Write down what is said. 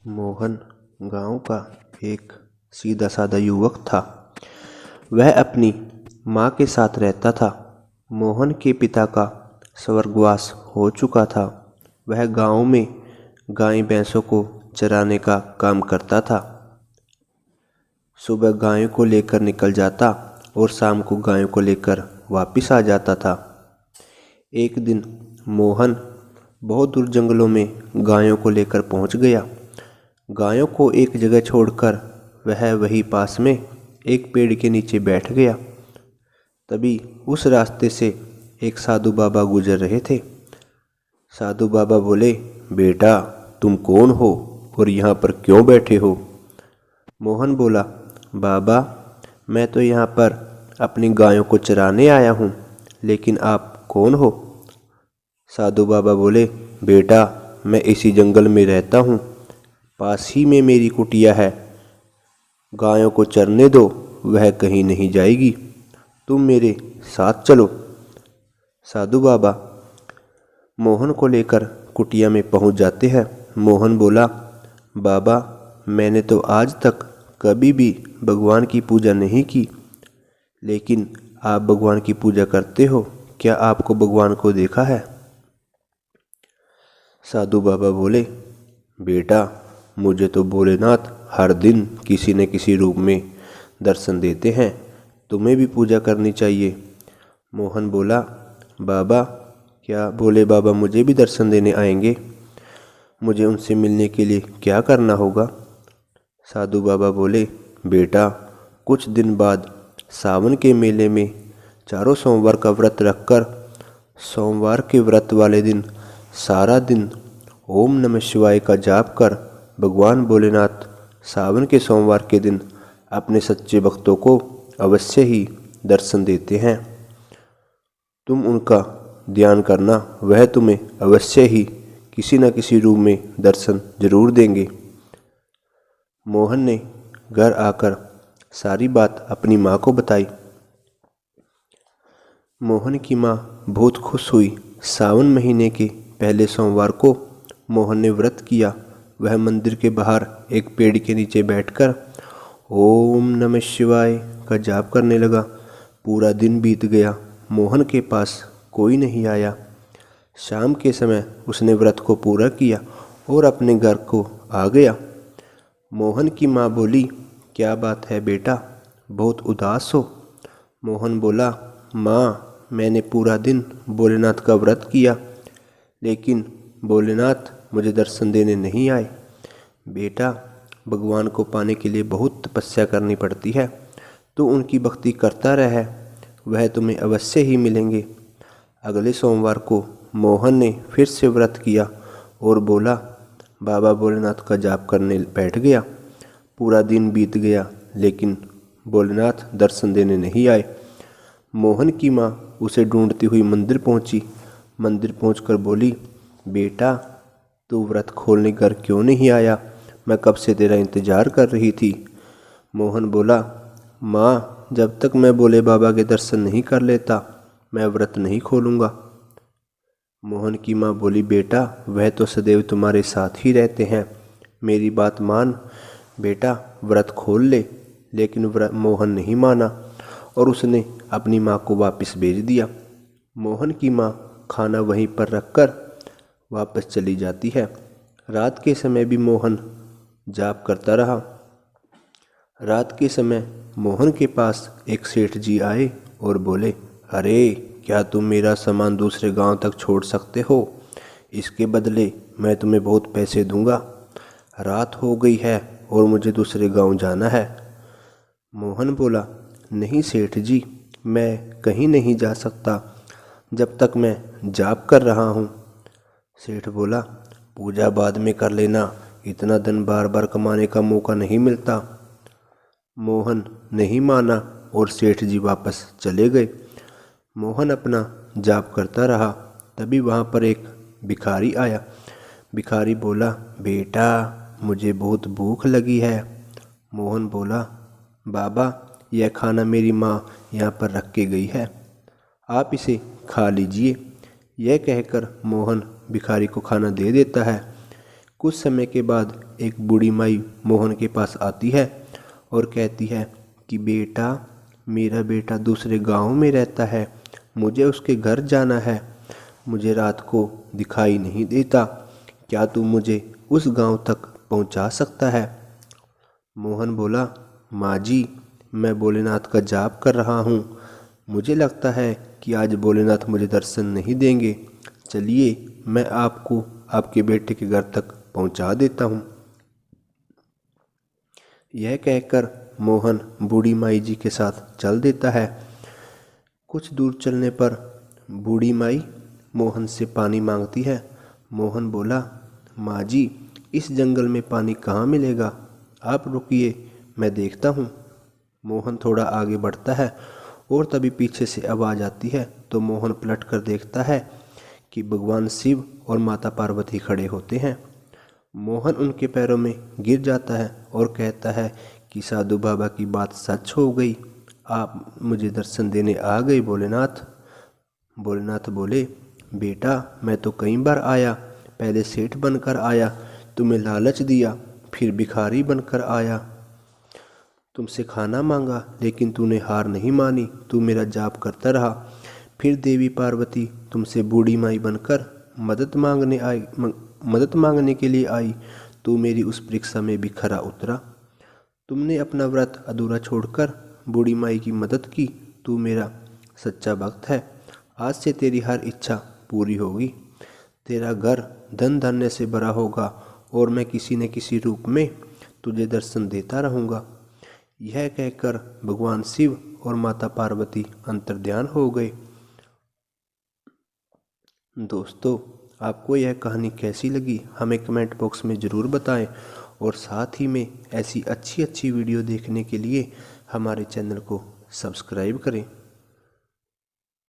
मोहन गांव का एक सीधा साधा युवक था। वह अपनी माँ के साथ रहता था। मोहन के पिता का स्वर्गवास हो चुका था। वह गांव में गाय भैंसों को चराने का काम करता था। सुबह गायों को लेकर निकल जाता और शाम को गायों को लेकर वापस आ जाता था। एक दिन मोहन बहुत दूर जंगलों में गायों को लेकर पहुंच गया। गायों को एक जगह छोड़कर वह वहीं पास में एक पेड़ के नीचे बैठ गया। तभी उस रास्ते से एक साधु बाबा गुजर रहे थे। साधु बाबा बोले, बेटा तुम कौन हो और यहाँ पर क्यों बैठे हो? मोहन बोला, बाबा मैं तो यहाँ पर अपनी गायों को चराने आया हूँ, लेकिन आप कौन हो? साधु बाबा बोले, बेटा मैं इसी जंगल में रहता हूँ, पास ही में मेरी कुटिया है। गायों को चरने दो, वह कहीं नहीं जाएगी, तुम मेरे साथ चलो। साधु बाबा मोहन को लेकर कुटिया में पहुंच जाते हैं। मोहन बोला, बाबा मैंने तो आज तक कभी भी भगवान की पूजा नहीं की, लेकिन आप भगवान की पूजा करते हो, क्या आपको भगवान को देखा है? साधु बाबा बोले, बेटा मुझे तो भोलेनाथ हर दिन किसी न किसी रूप में दर्शन देते हैं, तुम्हें भी पूजा करनी चाहिए। मोहन बोला, बाबा क्या भोले बाबा मुझे भी दर्शन देने आएंगे? मुझे उनसे मिलने के लिए क्या करना होगा? साधु बाबा बोले, बेटा कुछ दिन बाद सावन के मेले में चारों सोमवार का व्रत रखकर सोमवार के व्रत वाले दिन सारा दिन ओम नमः शिवाय का जाप कर भगवान भोलेनाथ सावन के सोमवार के दिन अपने सच्चे भक्तों को अवश्य ही दर्शन देते हैं। तुम उनका ध्यान करना, वह तुम्हें अवश्य ही किसी न किसी रूप में दर्शन जरूर देंगे। मोहन ने घर आकर सारी बात अपनी माँ को बताई। मोहन की माँ बहुत खुश हुई। सावन महीने के पहले सोमवार को मोहन ने व्रत किया। वह मंदिर के बाहर एक पेड़ के नीचे बैठकर ओम नमः शिवाय का जाप करने लगा। पूरा दिन बीत गया, मोहन के पास कोई नहीं आया। शाम के समय उसने व्रत को पूरा किया और अपने घर को आ गया। मोहन की माँ बोली, क्या बात है बेटा, बहुत उदास हो? मोहन बोला, माँ मैंने पूरा दिन भोलेनाथ का व्रत किया, लेकिन भोलेनाथ मुझे दर्शन देने नहीं आए। बेटा भगवान को पाने के लिए बहुत तपस्या करनी पड़ती है, तो उनकी भक्ति करता रह, वह तुम्हें अवश्य ही मिलेंगे। अगले सोमवार को मोहन ने फिर से व्रत किया और बोला, बाबा भोलेनाथ का जाप करने बैठ गया। पूरा दिन बीत गया, लेकिन भोलेनाथ दर्शन देने नहीं आए। मोहन की माँ उसे ढूंढती हुई मंदिर पहुंची। मंदिर पहुंचकर बोली, बेटा तू व्रत खोलने घर क्यों नहीं आया? मैं कब से तेरा इंतजार कर रही थी। मोहन बोला, माँ जब तक मैं भोले बाबा के दर्शन नहीं कर लेता, मैं व्रत नहीं खोलूँगा। मोहन की माँ बोली, बेटा वह तो सदैव तुम्हारे साथ ही रहते हैं, मेरी बात मान। बेटा व्रत खोल ले। लेकिन मोहन नहीं माना और उसने अपनी माँ को वापस भेज दिया। मोहन की माँ खाना वहीं पर रखकर वापस चली जाती है। रात के समय भी मोहन जाप करता रहा। रात के समय मोहन के पास एक सेठ जी आए और बोले, अरे क्या तुम मेरा सामान दूसरे गांव तक छोड़ सकते हो? इसके बदले मैं तुम्हें बहुत पैसे दूंगा। रात हो गई है और मुझे दूसरे गांव जाना है। मोहन बोला, नहीं सेठ जी, मैं कहीं नहीं जा सकता जब तक मैं जाप कर रहा हूँ। सेठ बोला, पूजा बाद में कर लेना, इतना दिन बार बार कमाने का मौका नहीं मिलता। मोहन नहीं माना और सेठ जी वापस चले गए। मोहन अपना जाप करता रहा। तभी वहाँ पर एक भिखारी आया। भिखारी बोला, बेटा मुझे बहुत भूख लगी है। मोहन बोला, बाबा यह खाना मेरी माँ यहाँ पर रख के गई है, आप इसे खा लीजिए। यह कहकर मोहन भिखारी को खाना दे देता है। कुछ समय के बाद एक बूढ़ी माई मोहन के पास आती है और कहती है कि बेटा, मेरा बेटा दूसरे गांव में रहता है, मुझे उसके घर जाना है, मुझे रात को दिखाई नहीं देता, क्या तू मुझे उस गांव तक पहुंचा सकता है? मोहन बोला, माँ जी, मैं भोलेनाथ का जाप कर रहा हूँ, मुझे लगता है कि आज भोलेनाथ मुझे दर्शन नहीं देंगे, चलिए मैं आपको आपके बेटे के घर तक पहुंचा देता हूँ। यह कहकर मोहन बूढ़ी माई जी के साथ चल देता है। कुछ दूर चलने पर बूढ़ी माई मोहन से पानी मांगती है। मोहन बोला, माँ जी, इस जंगल में पानी कहाँ मिलेगा, आप रुकिए, मैं देखता हूँ। मोहन थोड़ा आगे बढ़ता है और तभी पीछे से आवाज़ आती है, तो मोहन पलट कर देखता है कि भगवान शिव और माता पार्वती खड़े होते हैं। मोहन उनके पैरों में गिर जाता है और कहता है कि साधु बाबा की बात सच हो गई, आप मुझे दर्शन देने आ गए भोलेनाथ। भोलेनाथ बोले, बेटा, मैं तो कई बार आया, पहले सेठ बनकर आया, तुम्हें लालच दिया, फिर भिखारी बनकर आया, तुमसे खाना मांगा, लेकिन तूने हार नहीं मानी, तू मेरा जाप करता रहा। फिर देवी पार्वती तुमसे बूढ़ी माई बनकर मदद मांगने के लिए आई, तू मेरी उस परीक्षा में भी खरा उतरा। तुमने अपना व्रत अधूरा छोड़कर बूढ़ी माई की मदद की, तू मेरा सच्चा भक्त है। आज से तेरी हर इच्छा पूरी होगी, तेरा घर धन धान्य से भरा होगा और मैं किसी न किसी रूप में तुझे दर्शन देता रहूँगा। यह कहकर भगवान शिव और माता पार्वती अंतर्ध्यान हो गए। दोस्तों, आपको यह कहानी कैसी लगी हमें कमेंट बॉक्स में ज़रूर बताएं और साथ ही में ऐसी अच्छी वीडियो देखने के लिए हमारे चैनल को सब्सक्राइब करें।